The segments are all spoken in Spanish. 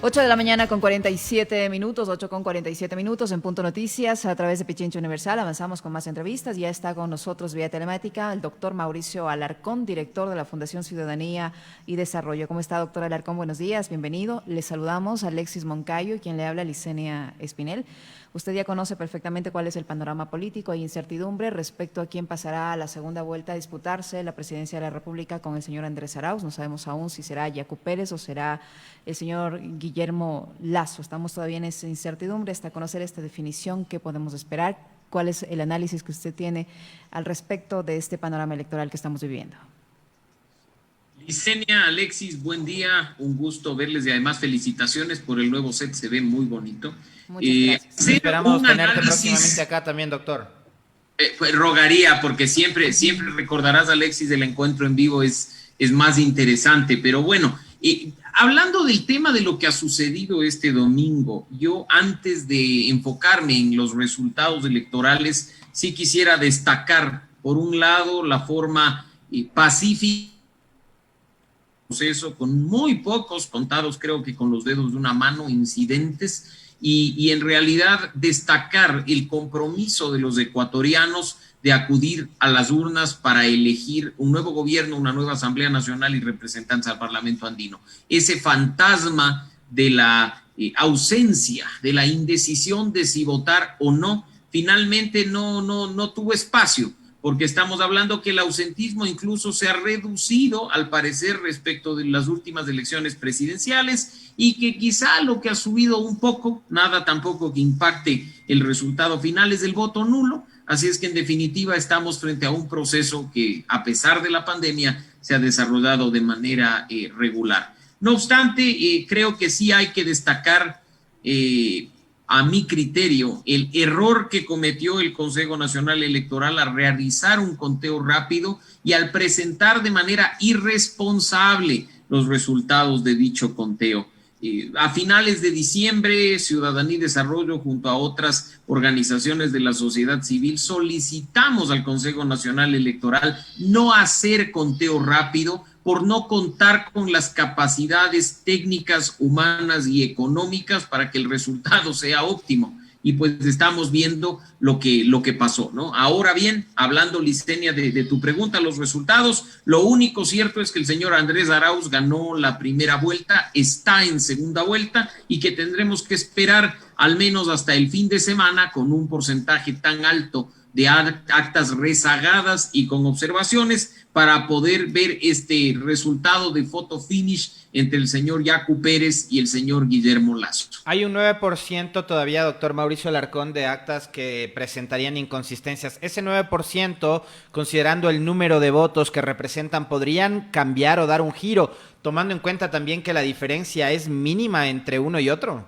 8 de la mañana con 47 minutos, 8 con 47 minutos en Punto Noticias a través de Pichincha Universal. Avanzamos con más entrevistas. Ya está con nosotros vía telemática el doctor Mauricio Alarcón, director de la Fundación Ciudadanía y Desarrollo. ¿Cómo está, doctor Alarcón? Buenos días, bienvenido. Le saludamos a Alexis Moncayo y quien le habla, Licenia Espinel. Usted ya conoce perfectamente cuál es el panorama político. Hay incertidumbre respecto a quién pasará a la segunda vuelta a disputarse la presidencia de la República con el señor Andrés Arauz. No sabemos aún si será Yacu Pérez o será el señor Guillermo Lasso. Estamos todavía en esa incertidumbre hasta conocer esta definición. ¿Qué podemos esperar? ¿Cuál es el análisis que usted tiene al respecto de este panorama electoral que estamos viviendo? Licenia, Alexis, buen día, un gusto verles y además felicitaciones por el nuevo set, se ve muy bonito. Muchas gracias. Esperamos tenerte próximamente acá también, doctor. Pues rogaría, porque siempre recordarás, Alexis, el encuentro en vivo es más interesante, pero bueno, hablando del tema de lo que ha sucedido este domingo, yo antes de enfocarme en los resultados electorales, sí quisiera destacar, por un lado, la forma pacífica, proceso con muy pocos, contados creo que con los dedos de una mano, incidentes, y en realidad destacar el compromiso de los ecuatorianos de acudir a las urnas para elegir un nuevo gobierno, una nueva Asamblea Nacional y representantes al Parlamento andino. Ese fantasma de la ausencia, de la indecisión de si votar o no, finalmente no tuvo espacio, porque estamos hablando que el ausentismo incluso se ha reducido, al parecer, respecto de las últimas elecciones presidenciales, y que quizá lo que ha subido un poco, nada tampoco que impacte el resultado final, es el voto nulo. Así es que en definitiva estamos frente a un proceso que, a pesar de la pandemia, se ha desarrollado de manera regular. No obstante, creo que sí hay que destacar, a mi criterio, el error que cometió el Consejo Nacional Electoral al realizar un conteo rápido y al presentar de manera irresponsable los resultados de dicho conteo. A finales de diciembre, Ciudadanía y Desarrollo, junto a otras organizaciones de la sociedad civil, solicitamos al Consejo Nacional Electoral no hacer conteo rápido por no contar con las capacidades técnicas, humanas y económicas para que el resultado sea óptimo. Y pues estamos viendo lo que pasó, ¿no? Ahora bien, hablando, Licenia, de tu pregunta, los resultados, lo único cierto es que el señor Andrés Arauz ganó la primera vuelta, está en segunda vuelta y que tendremos que esperar al menos hasta el fin de semana con un porcentaje tan alto de actas rezagadas y con observaciones para poder ver este resultado de photo finish entre el señor Yacu Pérez y el señor Guillermo Lasso. Hay un 9% todavía, doctor Mauricio Alarcón, de actas que presentarían inconsistencias. Ese 9%, considerando el número de votos que representan, podrían cambiar o dar un giro, tomando en cuenta también que la diferencia es mínima entre uno y otro.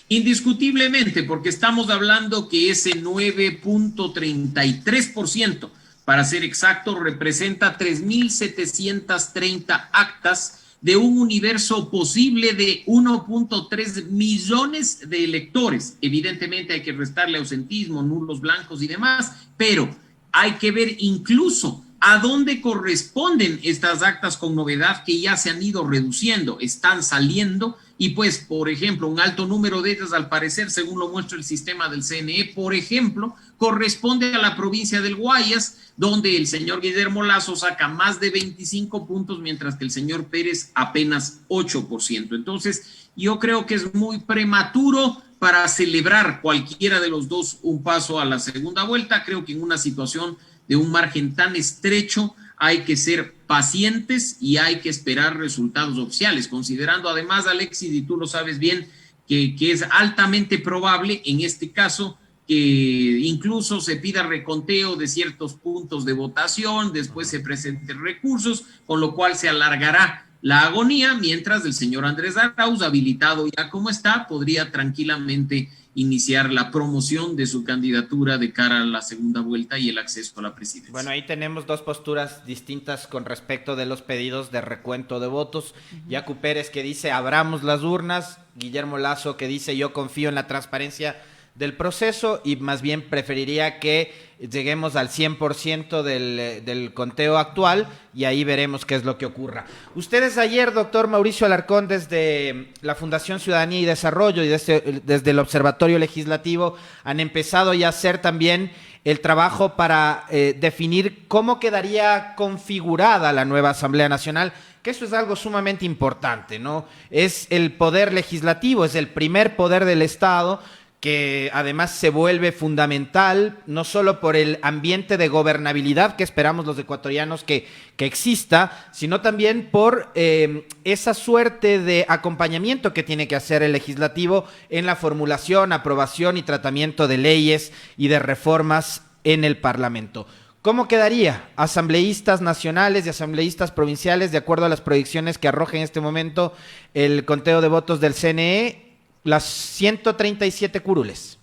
Indiscutiblemente, porque estamos hablando que ese 9.33%, para ser exacto, representa 3.730 actas de un universo posible de 1.3 millones de electores. Evidentemente hay que restarle ausentismo, nulos blancos y demás, pero hay que ver incluso a dónde corresponden estas actas con novedad que ya se han ido reduciendo, están saliendo. Y pues, por ejemplo, un alto número de ellas, al parecer, según lo muestra el sistema del CNE, por ejemplo, corresponde a la provincia del Guayas, donde el señor Guillermo Lasso saca más de 25 puntos, mientras que el señor Pérez apenas 8%. Entonces, yo creo que es muy prematuro para celebrar cualquiera de los dos un paso a la segunda vuelta. Creo que en una situación de un margen tan estrecho hay que ser pacientes y hay que esperar resultados oficiales, considerando además, Alexis, y tú lo sabes bien, que es altamente probable en este caso que incluso se pida reconteo de ciertos puntos de votación, después se presenten recursos, con lo cual se alargará la agonía, mientras el señor Andrés Arauz, habilitado ya como está, podría tranquilamente iniciar la promoción de su candidatura de cara a la segunda vuelta y el acceso a la presidencia. Bueno, ahí tenemos dos posturas distintas con respecto de los pedidos de recuento de votos. Yacu Pérez, que dice abramos las urnas, Guillermo Lasso, que dice yo confío en la transparencia del proceso y más bien preferiría que lleguemos al 100% del conteo actual y ahí veremos qué es lo que ocurra. Ustedes ayer, doctor Mauricio Alarcón, desde la Fundación Ciudadanía y Desarrollo y desde el Observatorio Legislativo han empezado ya a hacer también el trabajo para definir cómo quedaría configurada la nueva Asamblea Nacional, que eso es algo sumamente importante, ¿no? Es el poder legislativo, es el primer poder del Estado, que además se vuelve fundamental, no solo por el ambiente de gobernabilidad que esperamos los ecuatorianos que exista, sino también por esa suerte de acompañamiento que tiene que hacer el legislativo en la formulación, aprobación y tratamiento de leyes y de reformas en el Parlamento. ¿Cómo quedaría asambleístas nacionales y asambleístas provinciales de acuerdo a las proyecciones que arroja en este momento el conteo de votos del CNE? Las 137 curules.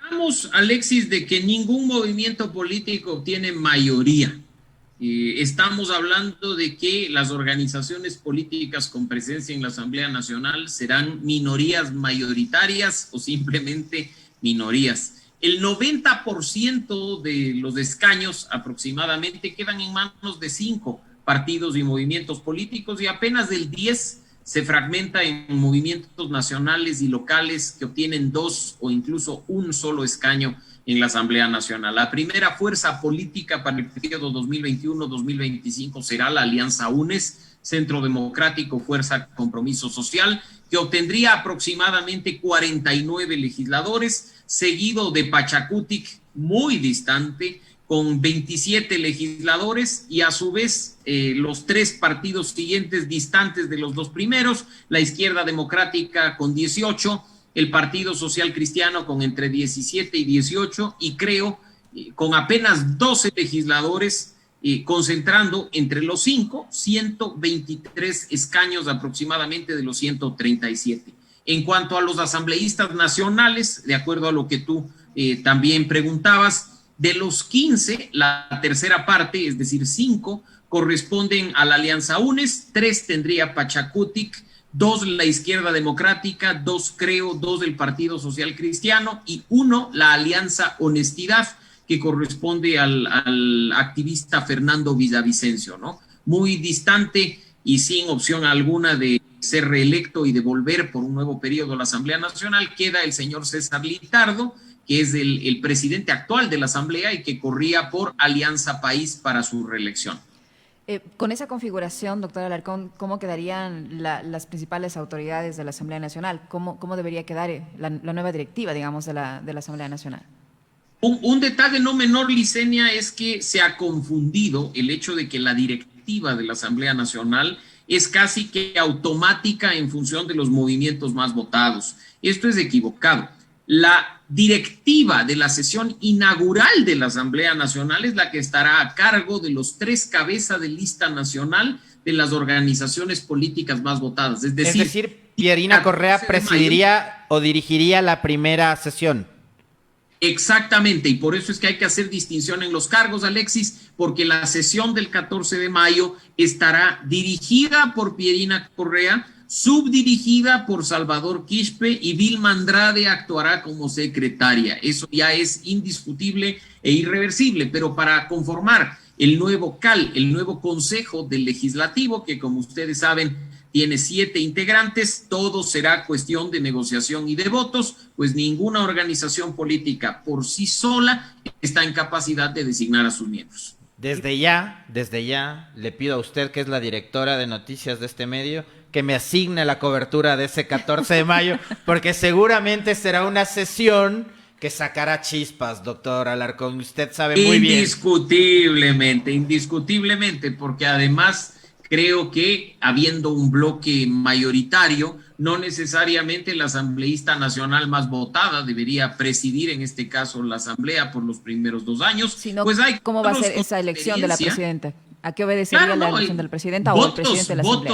Hablamos, Alexis, de que ningún movimiento político obtiene mayoría. Estamos hablando de que las organizaciones políticas con presencia en la Asamblea Nacional serán minorías mayoritarias o simplemente minorías. El 90% de los escaños aproximadamente quedan en manos de 5 partidos y movimientos políticos y apenas del 10% se fragmenta en movimientos nacionales y locales que obtienen 2 o incluso un solo escaño en la Asamblea Nacional. La primera fuerza política para el periodo 2021-2025 será la Alianza UNES, Centro Democrático, Fuerza Compromiso Social, que obtendría aproximadamente 49 legisladores, seguido de Pachacutic, muy distante, con 27 legisladores y a su vez los 3 partidos siguientes distantes de los 2 primeros, la Izquierda Democrática con 18, el Partido Social Cristiano con entre 17 y 18 y creo con apenas 12 legisladores concentrando entre los 5, 123 escaños aproximadamente de los 137. En cuanto a los asambleístas nacionales, de acuerdo a lo que tú también preguntabas, de los 15, la tercera parte, es decir, 5, corresponden a la Alianza UNES, 3 tendría Pachacutic, 2 la Izquierda Democrática, 2 creo, 2 del Partido Social Cristiano y 1 la Alianza Honestidad, que corresponde al activista Fernando Villavicencio, ¿no? Muy distante y sin opción alguna de ser reelecto y de volver por un nuevo periodo a la Asamblea Nacional, queda el señor César Litardo, que es el presidente actual de la Asamblea y que corría por Alianza País para su reelección. Con esa configuración, doctor Alarcón, ¿cómo quedarían las principales autoridades de la Asamblea Nacional? ¿Cómo debería quedar la nueva directiva, digamos, de la Asamblea Nacional? Un detalle no menor, Licenia, es que se ha confundido el hecho de que la directiva de la Asamblea Nacional es casi que automática en función de los movimientos más votados. Esto es equivocado. La directiva de la sesión inaugural de la Asamblea Nacional es la que estará a cargo de los 3 cabezas de lista nacional de las organizaciones políticas más votadas. Es decir, Pierina Correa presidiría o dirigiría la primera sesión. Exactamente, y por eso es que hay que hacer distinción en los cargos, Alexis, porque la sesión del 14 de mayo estará dirigida por Pierina Correa, subdirigida por Salvador Quispe y Vilma Andrade actuará como secretaria. Eso ya es indiscutible e irreversible, pero para conformar el nuevo CAL, el nuevo Consejo del Legislativo, que como ustedes saben tiene 7 integrantes, todo será cuestión de negociación y de votos, pues ninguna organización política por sí sola está en capacidad de designar a sus miembros. Desde ya, le pido a usted, que es la directora de noticias de este medio, que me asigne la cobertura de ese 14 de mayo, porque seguramente será una sesión que sacará chispas, doctor Alarcón. Usted sabe muy bien. Indiscutiblemente, porque además creo que habiendo un bloque mayoritario, no necesariamente la asambleísta nacional más votada debería presidir en este caso la asamblea por los primeros 2 años. Sino, pues hay ¿cómo va a ser esa elección de la presidenta? ¿A qué obedecería la elección del presidente o el presidente de la asamblea?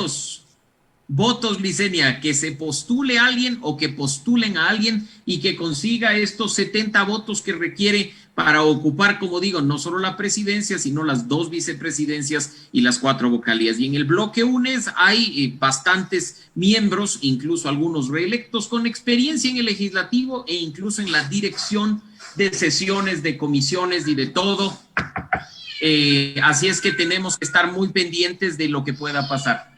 Votos, Licenia, que se postule a alguien o que postulen a alguien y que consiga estos 70 votos que requiere para ocupar, como digo, no solo la presidencia, sino las 2 vicepresidencias y las 4 vocalías. Y en el bloque UNES hay bastantes miembros, incluso algunos reelectos, con experiencia en el legislativo e incluso en la dirección de sesiones, de comisiones y de todo. Así es que tenemos que estar muy pendientes de lo que pueda pasar.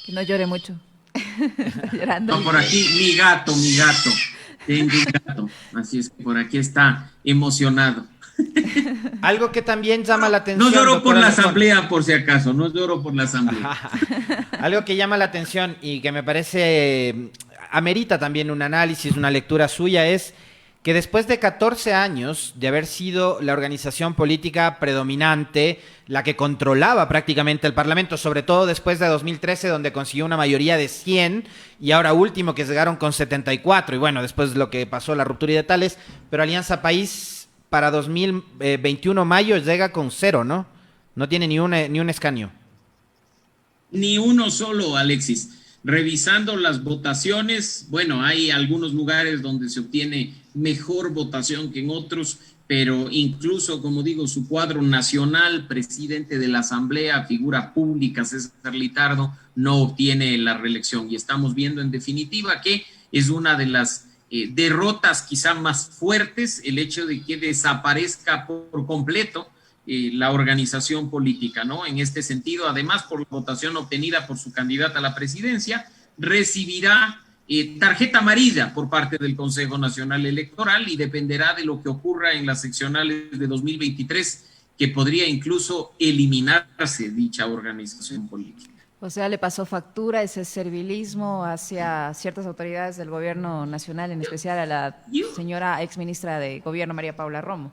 Que no llore mucho. Está llorando. No, por aquí, mi gato. Tengo un gato. Así es que por aquí está emocionado. Algo que también llama la atención. No lloro por la Alarcón. asamblea, por si acaso. No lloro por la asamblea. Algo que llama la atención y que me parece amerita también un análisis, una lectura suya, es que después de 14 años de haber sido la organización política predominante, la que controlaba prácticamente el Parlamento, sobre todo después de 2013, donde consiguió una mayoría de 100, y ahora último que llegaron con 74, y bueno, después lo que pasó, la ruptura y de tales, pero Alianza País para 2021 mayo llega con 0, ¿no? No tiene ni un escaño. Ni uno solo, Alexis. Revisando las votaciones, bueno, hay algunos lugares donde se obtiene mejor votación que en otros, pero incluso, como digo, su cuadro nacional, presidente de la Asamblea, figura pública, César Litardo, no obtiene la reelección. Y estamos viendo en definitiva que es una de las derrotas quizá más fuertes, el hecho de que desaparezca por completo la organización política, ¿no? En este sentido, además, por la votación obtenida por su candidata a la presidencia, recibirá tarjeta amarilla por parte del Consejo Nacional Electoral y dependerá de lo que ocurra en las seccionales de 2023, que podría incluso eliminarse dicha organización política. O sea, le pasó factura ese servilismo hacia ciertas autoridades del gobierno nacional, en especial a la señora exministra de Gobierno, María Paula Romo.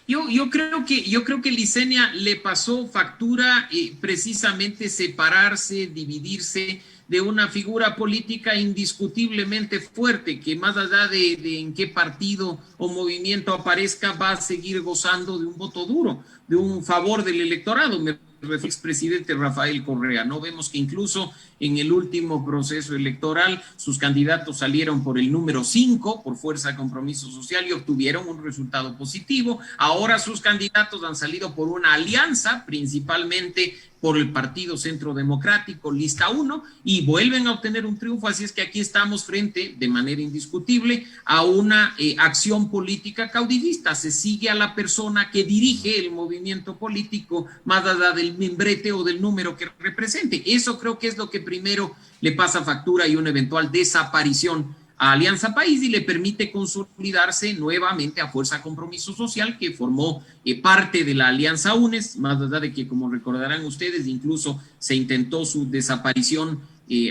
Yo creo que Licenia le pasó factura precisamente separarse, dividirse de una figura política indiscutiblemente fuerte, que más allá de en qué partido o movimiento aparezca, va a seguir gozando de un voto duro, de un favor del electorado. Me refiero al expresidente Rafael Correa, ¿no? Vemos que incluso en el último proceso electoral sus candidatos salieron por el número 5, por Fuerza de Compromiso Social, y obtuvieron un resultado positivo. Ahora sus candidatos han salido por una alianza, principalmente por el Partido Centro Democrático, lista 1, y vuelven a obtener un triunfo. Así es que aquí estamos frente, de manera indiscutible, a una acción política caudillista. Se sigue a la persona que dirige el movimiento político, más allá del membrete o del número que represente. Eso creo que es lo que primero le pasa factura y una eventual desaparición a Alianza País, y le permite consolidarse nuevamente a Fuerza Compromiso Social, que formó parte de la Alianza UNES, más allá de que, como recordarán ustedes, incluso se intentó su desaparición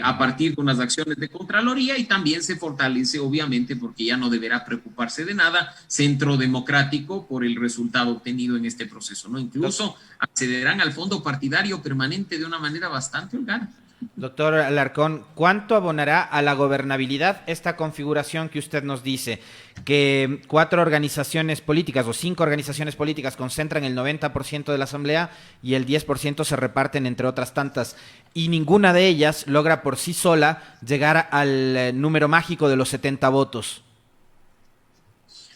a partir de unas acciones de Contraloría, y también se fortalece, obviamente, porque ya no deberá preocuparse de nada, Centro Democrático, por el resultado obtenido en este proceso, ¿no? Incluso accederán al fondo partidario permanente de una manera bastante holgada. Doctor Alarcón, ¿cuánto abonará a la gobernabilidad esta configuración que usted nos dice? Que 4 organizaciones políticas o 5 organizaciones políticas concentran el 90% de la Asamblea y el 10% se reparten entre otras tantas, y ninguna de ellas logra por sí sola llegar al número mágico de los 70 votos.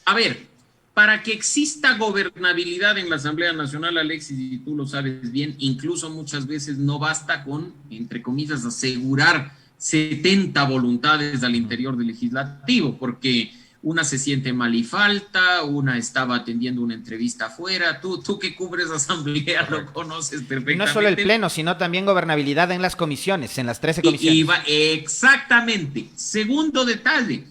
A ver, para que exista gobernabilidad en la Asamblea Nacional, Alexis, y tú lo sabes bien, incluso muchas veces no basta con, entre comillas, asegurar 70 voluntades al interior del legislativo, porque una se siente mal y falta, una estaba atendiendo una entrevista afuera. Tú que cubres asamblea lo conoces perfectamente. Y no solo el pleno, sino también gobernabilidad en las comisiones, en las 13 comisiones. Exactamente. Segundo detalle.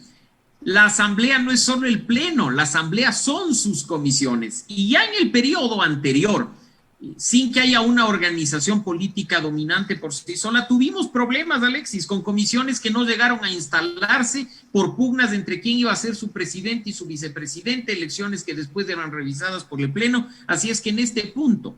La asamblea no es solo el pleno, la asamblea son sus comisiones. Y ya en el periodo anterior, sin que haya una organización política dominante por sí sola, tuvimos problemas, Alexis, con comisiones que no llegaron a instalarse por pugnas entre quién iba a ser su presidente y su vicepresidente, elecciones que después eran revisadas por el pleno. Así es que en este punto,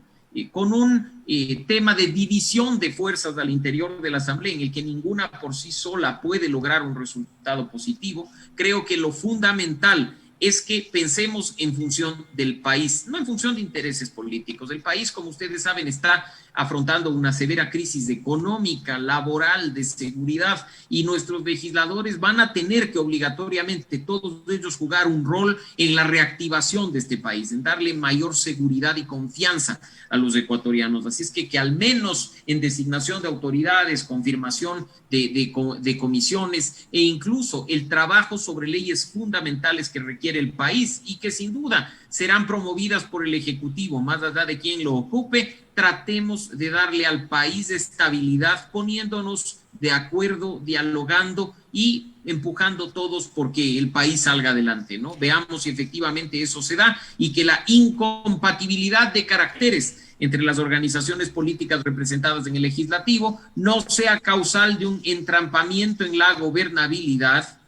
con un tema de división de fuerzas al interior de la Asamblea, en el que ninguna por sí sola puede lograr un resultado positivo, creo que lo fundamental es que pensemos en función del país, no en función de intereses políticos. El país, como ustedes saben, está afrontando una severa crisis económica, laboral, de seguridad, y nuestros legisladores van a tener que obligatoriamente todos ellos jugar un rol en la reactivación de este país, en darle mayor seguridad y confianza a los ecuatorianos. Así es que al menos en designación de autoridades, confirmación de comisiones e incluso el trabajo sobre leyes fundamentales que requiere el país y que sin duda serán promovidas por el Ejecutivo, más allá de quien lo ocupe, tratemos de darle al país estabilidad, poniéndonos de acuerdo, dialogando y empujando todos porque el país salga adelante, ¿no? Veamos si efectivamente eso se da y que la incompatibilidad de caracteres entre las organizaciones políticas representadas en el legislativo no sea causal de un entrampamiento en la gobernabilidad,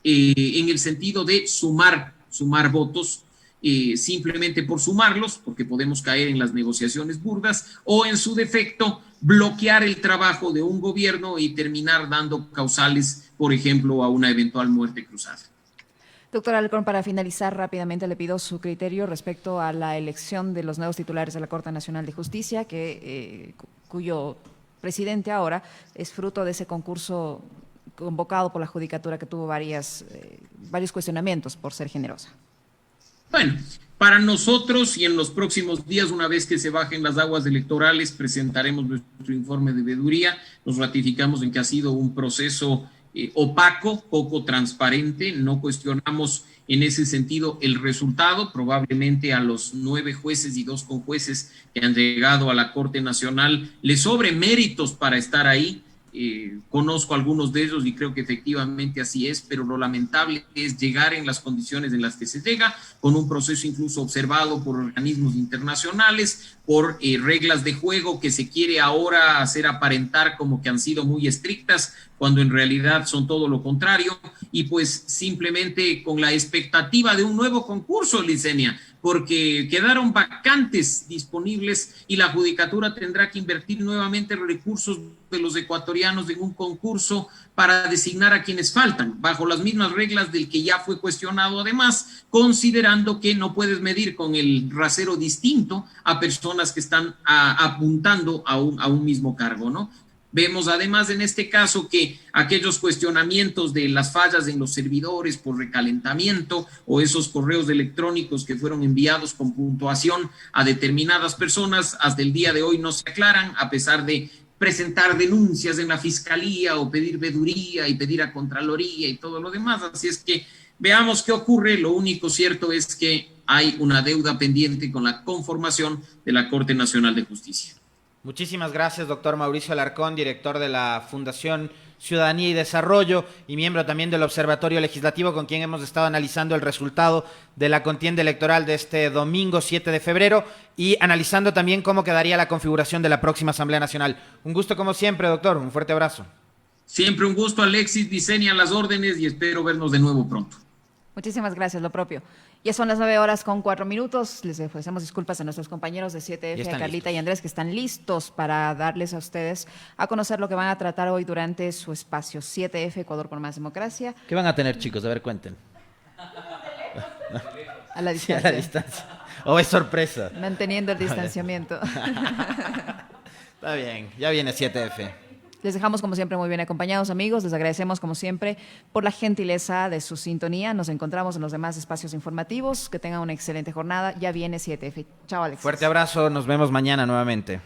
en el sentido de sumar votos, simplemente por sumarlos, porque podemos caer en las negociaciones burdas, o en su defecto bloquear el trabajo de un gobierno y terminar dando causales, por ejemplo, a una eventual muerte cruzada. Doctor Alarcón, para finalizar rápidamente le pido su criterio respecto a la elección de los nuevos titulares de la Corte Nacional de Justicia, cuyo presidente ahora es fruto de ese concurso convocado por la Judicatura que tuvo varios cuestionamientos por ser generosa. Bueno, para nosotros y en los próximos días, una vez que se bajen las aguas electorales, presentaremos nuestro informe de veeduría. Nos ratificamos en que ha sido un proceso opaco, poco transparente. No cuestionamos en ese sentido el resultado. Probablemente a los 9 jueces y 2 conjueces que han llegado a la Corte Nacional les sobre méritos para estar ahí. Conozco algunos de ellos y creo que efectivamente así es, pero lo lamentable es llegar en las condiciones en las que se llega, con un proceso incluso observado por organismos internacionales, por reglas de juego que se quiere ahora hacer aparentar como que han sido muy estrictas, cuando en realidad son todo lo contrario, y pues simplemente con la expectativa de un nuevo concurso, Licenia, porque quedaron vacantes disponibles y la Judicatura tendrá que invertir nuevamente recursos de los ecuatorianos en un concurso para designar a quienes faltan, bajo las mismas reglas del que ya fue cuestionado, además, considerando que no puedes medir con el rasero distinto a personas que están apuntando a un mismo cargo, ¿no? Vemos además en este caso que aquellos cuestionamientos de las fallas en los servidores por recalentamiento o esos correos electrónicos que fueron enviados con puntuación a determinadas personas, hasta el día de hoy no se aclaran, a pesar de presentar denuncias en la fiscalía o pedir veeduría y pedir a Contraloría y todo lo demás. Así es que veamos qué ocurre. Lo único cierto es que hay una deuda pendiente con la conformación de la Corte Nacional de Justicia. Muchísimas gracias, doctor Mauricio Alarcón, director de la Fundación Ciudadanía y Desarrollo y miembro también del Observatorio Legislativo, con quien hemos estado analizando el resultado de la contienda electoral de este domingo 7 de febrero y analizando también cómo quedaría la configuración de la próxima Asamblea Nacional. Un gusto como siempre, doctor. Un fuerte abrazo. Siempre un gusto, Alexis. Diseña las órdenes y espero vernos de nuevo pronto. Muchísimas gracias, lo propio. Ya son las 9:04. Les ofrecemos disculpas a nuestros compañeros de 7F, a Carlita listos. Y Andrés, que están listos para darles a ustedes a conocer lo que van a tratar hoy durante su espacio 7F, Ecuador por Más Democracia. ¿Qué van a tener, chicos? A ver, cuenten. A la distancia. Sí, a la distancia. ¿O es sorpresa? Manteniendo el distanciamiento. Está bien, ya viene 7F. Les dejamos como siempre muy bien acompañados, amigos. Les agradecemos como siempre por la gentileza de su sintonía. Nos encontramos en los demás espacios informativos. Que tengan una excelente jornada. Ya viene 7F. Chao, Alex. Fuerte abrazo. Nos vemos mañana nuevamente.